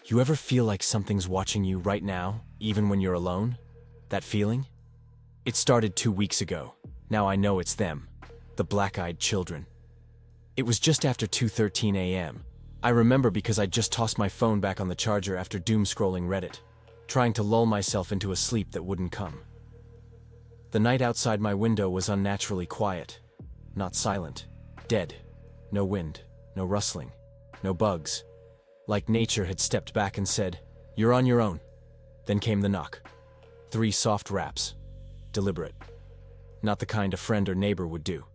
You ever feel like something's watching you right now, even when you're alone? That feeling? It started 2 weeks ago. Now I know it's them, the black-eyed children. It was just after 2:13 a.m. I remember because I'd just tossed my phone back on the charger after doom-scrolling Reddit, trying to lull myself into a sleep that wouldn't come. The night outside my window was unnaturally quiet. Not silent. Dead. No wind. No rustling. No bugs. Like nature had stepped back and said, "You're on your own." Then came the knock. 3 soft raps. Deliberate. Not the kind a friend or neighbor would do.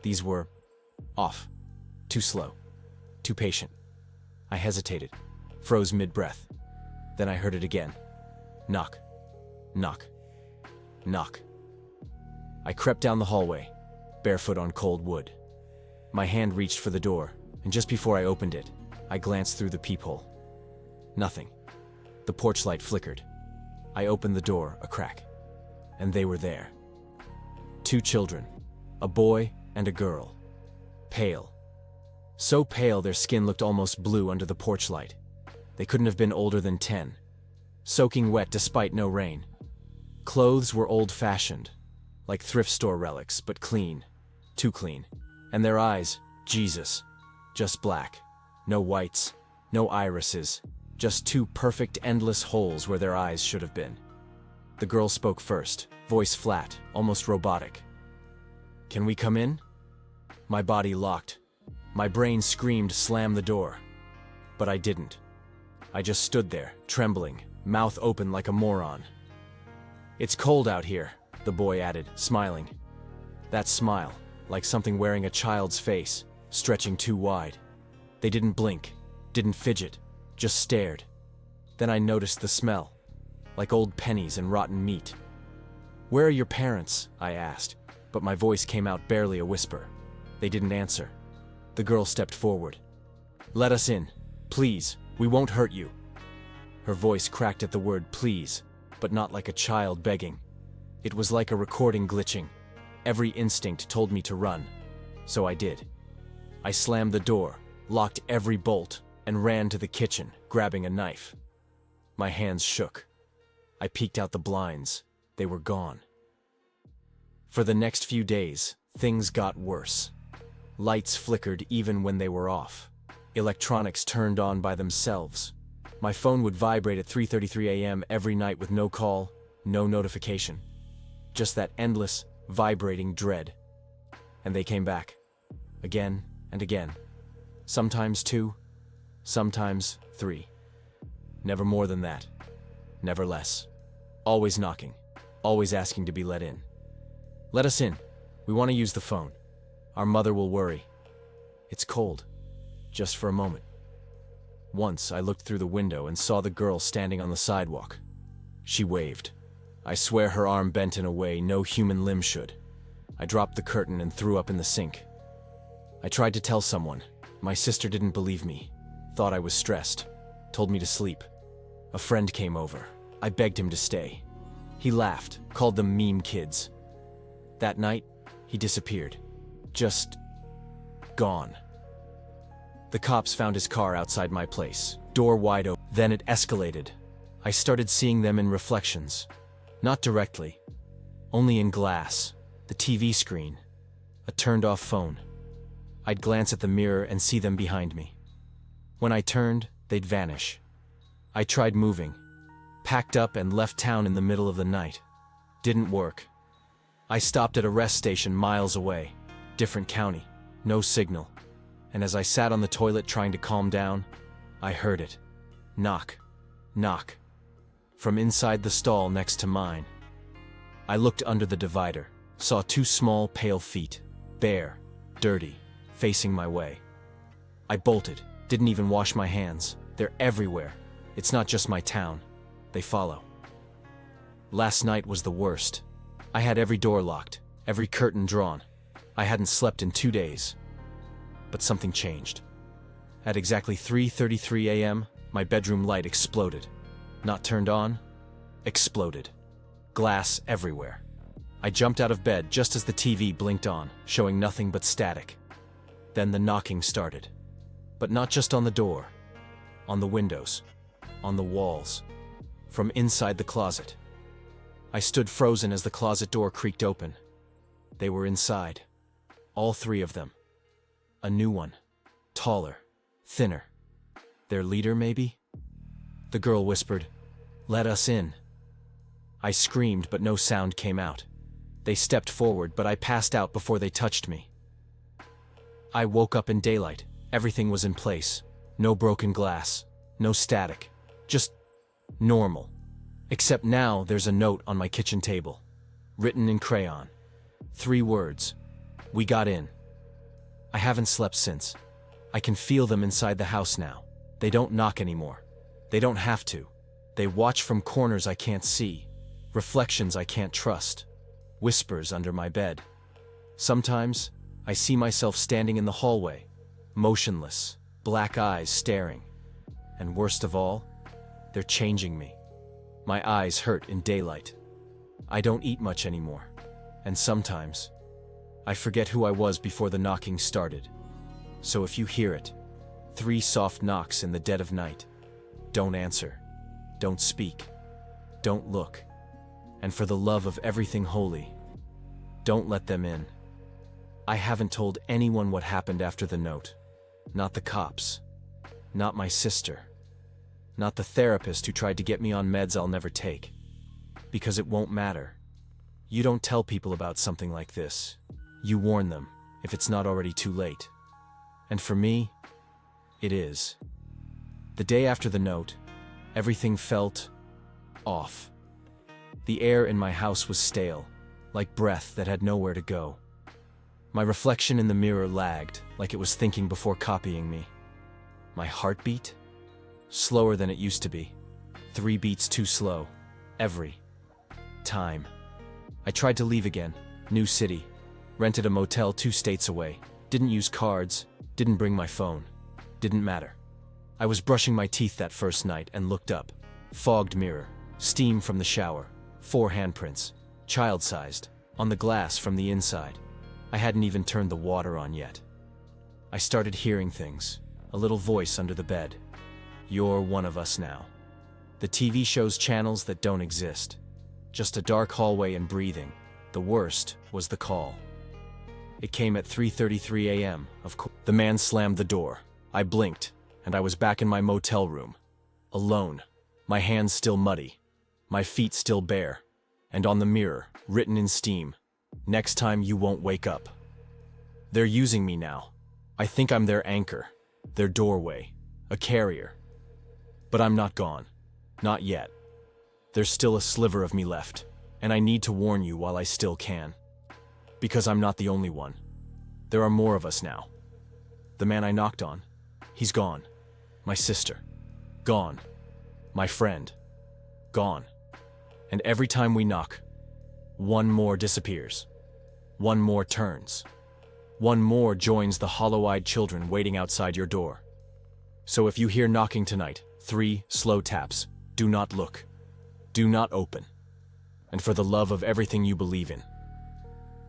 These were off. Too slow. Too patient. I hesitated. Froze mid-breath. Then I heard it again. Knock. Knock. Knock. I crept down the hallway, barefoot on cold wood. My hand reached for the door, and just before I opened it, I glanced through the peephole. Nothing. The porch light flickered. I opened the door a crack, and they were there. 2 children, a boy and a girl. Pale. So pale their skin looked almost blue under the porch light. They couldn't have been older than 10. Soaking wet despite no rain. Clothes were old-fashioned, like thrift store relics, but clean. Too clean. And their eyes, Jesus, just black. No whites, no irises, just 2 perfect endless holes where their eyes should have been. The girl spoke first, voice flat, almost robotic. "Can we come in?" My body locked. My brain screamed, "Slam the door." But I didn't. I just stood there, trembling, mouth open like a moron. "It's cold out here," the boy added, smiling. That smile, like something wearing a child's face, stretching too wide. They didn't blink, didn't fidget, just stared. Then I noticed the smell, like old pennies and rotten meat. "Where are your parents?" I asked, but my voice came out barely a whisper. They didn't answer. The girl stepped forward. "Let us in, please, we won't hurt you." Her voice cracked at the word please, but not like a child begging. It was like a recording glitching. Every instinct told me to run, so I did. I slammed the door, locked every bolt, and ran to the kitchen, grabbing a knife. My hands shook. I peeked out the blinds. They were gone. For the next few days, things got worse. Lights flickered even when they were off. Electronics turned on by themselves. My phone would vibrate at 3:33 a.m. every night with no call, no notification. Just that endless, vibrating dread. And they came back. Again and again. Sometimes 2, sometimes 3. Never more than that. Never less. Always knocking. Always asking to be let in. "Let us in. We want to use the phone. Our mother will worry." "It's cold." Just for a moment. Once I looked through the window and saw the girl standing on the sidewalk. She waved. I swear her arm bent in a way no human limb should. I dropped the curtain and threw up in the sink. I tried to tell someone. My sister didn't believe me. Thought I was stressed. Told me to sleep. A friend came over. I begged him to stay. He laughed, called them meme kids. That night, he disappeared. Just gone. The cops found his car outside my place, door wide open. Then it escalated. I started seeing them in reflections. Not directly. Only in glass, the TV screen, a turned-off phone. I'd glance at the mirror and see them behind me. When I turned, they'd vanish. I tried moving. Packed up and left town in the middle of the night. Didn't work. I stopped at a rest station miles away. Different county. No signal. And as I sat on the toilet trying to calm down, I heard it. Knock. Knock. From inside the stall next to mine. I looked under the divider, saw 2 small, pale feet, bare, dirty, facing my way. I bolted, didn't even wash my hands. They're everywhere. It's not just my town. They follow. Last night was the worst. I had every door locked, every curtain drawn. I hadn't slept in 2 days. But something changed. At exactly 3:33 a.m., my bedroom light exploded. Not turned on, exploded. Glass everywhere. I jumped out of bed just as the TV blinked on, showing nothing but static. Then the knocking started. But not just on the door, on the windows. on the walls, from inside the closet. I stood frozen as the closet door creaked open. They were inside. All three of them. A new one. Taller. Thinner. Their leader, maybe? The girl whispered, "Let us in." I screamed, but no sound came out. They stepped forward, but I passed out before they touched me. I woke up in daylight. Everything was in place. No broken glass. No static. Just normal. Except now there's a note on my kitchen table. Written in crayon. 3 words. We got in. I haven't slept since. I can feel them inside the house now. They don't knock anymore. They don't have to. They watch from corners I can't see. Reflections I can't trust. Whispers under my bed. Sometimes, I see myself standing in the hallway, motionless, black eyes staring. And worst of all, they're changing me. My eyes hurt in daylight. I don't eat much anymore. And sometimes, I forget who I was before the knocking started. So if you hear it, 3 soft knocks in the dead of night, don't answer. Don't speak. Don't look. And for the love of everything holy, don't let them in. I haven't told anyone what happened after the note. Not the cops. Not my sister. Not the therapist who tried to get me on meds I'll never take. Because it won't matter. You don't tell people about something like this. You warn them, if it's not already too late. And for me, it is. The day after the note, everything felt off. The air in my house was stale, like breath that had nowhere to go. My reflection in the mirror lagged, like it was thinking before copying me. My heartbeat? Slower than it used to be. 3 beats too slow. Every time. I tried to leave again. New city. Rented a motel 2 states away. Didn't use cards. Didn't bring my phone. Didn't matter. I was brushing my teeth that first night and looked up. Fogged mirror. Steam from the shower. 4 handprints. Child-sized. On the glass from the inside. I hadn't even turned the water on yet. I started hearing things. A little voice under the bed. You're one of us now. The TV shows channels that don't exist. Just a dark hallway and breathing. The worst was the call. It came at 3:33 a.m., of course. The man slammed the door. I blinked, and I was back in my motel room. Alone. My hands still muddy. My feet still bare. And on the mirror, written in steam, "Next time you won't wake up." They're using me now. I think I'm their anchor, their doorway, a carrier. But I'm not gone. Not yet. There's still a sliver of me left, and I need to warn you while I still can. Because I'm not the only one. There are more of us now. The man I knocked on, he's gone. My sister, gone. My friend, gone. And every time we knock, one more disappears. One more turns. One more joins the hollow-eyed children waiting outside your door. So if you hear knocking tonight, 3 slow taps, do not look. Do not open. And for the love of everything you believe in,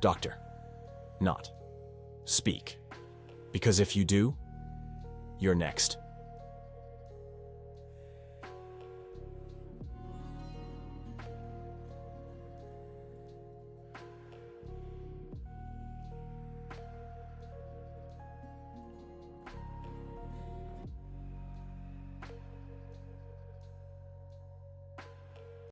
doctor, not speak. Because if you do, you're next.